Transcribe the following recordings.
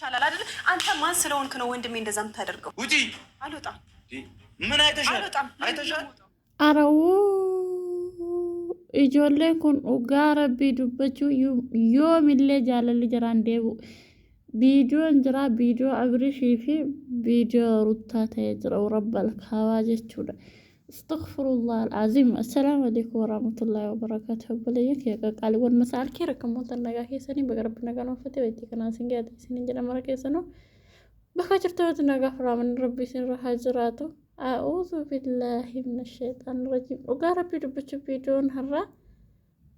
ይቻላል አይደል? አንተ ማን ስለሆንክ ነው ወንድሜ እንደዛ የምታደርገው? ውጪ! አልወጣም። ምን አይተሻል? አልወጣም። አይተሻል? አረው ijoolleen kun dhugaa rabbii dubbachuu yoomillee jaalalli jiraan deebu viidiyoon jira viidiyoo Abirishii fi viidiyoo Ruttaa ta'ee jira rabbal kaawaa jechuudha. Astaghfirullah alazim. Assalaamu alaykum warahmatullahi wabarakatuh. Balayyee kee qaqqaaliiwwan masaal kee rakkamoota nagaa keessanii baga rabbi nagaa nuufate beektii kanaan sin gaate isin jedha mara keessanuu bakka jirtanitti nagaa firaaman rabbi isin irra jiraatu. أعوذ بالله من الشيطان الرجيم وقال ربي دبتش فيديون هرا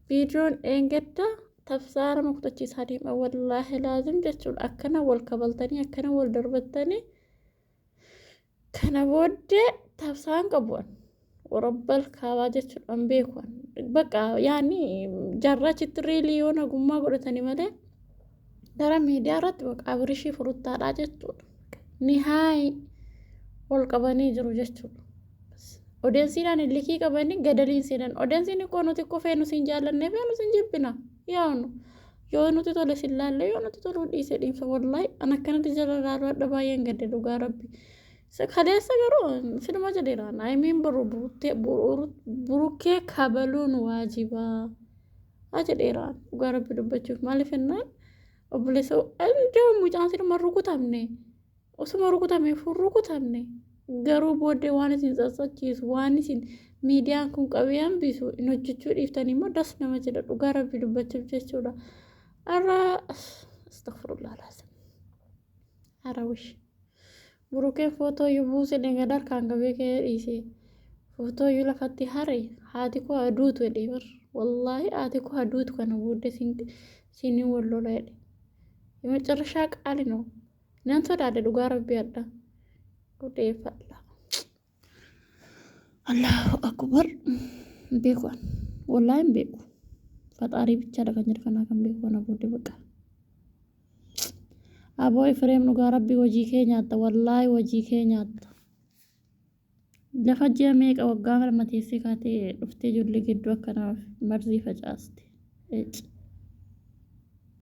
فيديون إنجدا تفسار مقتشي ساديم والله لازم جتشول أكنا والكبلتني أكنا والدربتني كان بود تفسان قبون ورب الكواجتشول أمبيكون بقى يعني جرّة تريليون أقوم قلتني ماذا ترى ميديارات بقى أبرشي فروتا راجتشول نهاية والقباني جرو جتشو أودنسينا نلكي قباني قدلين سينان أودنسيني كونو تكو فينو سنجالن فينو سنجبنا يونو تطول سلال يونو تطول ديسي ديم والله أنا كانت جرى رارو دبايان قدلو ربي سكالي سكرو سينما جديران I mean بروكي كابلون واجبا أجديران ربي دبچوك مالي فنان أبلسو أنجو مجانسين مرقو تامني osuma rukutame furukutamne garuu booddee waan isin tsatsachiisu waan isin miidiyaan kun qabiyaan bisu in hojjechuu dhiiftanii immoo das nama jedha dhugaa rabbi dubbachuuf jechuudha. Arra astaghfirullah alazim. Arra wish burukeen footoo yoo buuse dhengadar kan qabee kee dhiise footoo yoo lafatti hare haati koo aduutu jedhee bar wallahi haati koo aduutu kana booddee sinin wallola jedhe የመጨረሻ ቃል ነው. نانتو دادة دوغا ربي أدا ودي فلا الله أكبر بيكوان والله بيكو فتاري بيتشارة كنجر كنا كم بيكوان أبو دي بكا أبوي فريم نوغا ربي وجي كينياتا والله وجي كينياتا لفجي ميك أو قامر متيسي كاتي رفتي جولي قدوة كنا مرزي فجاستي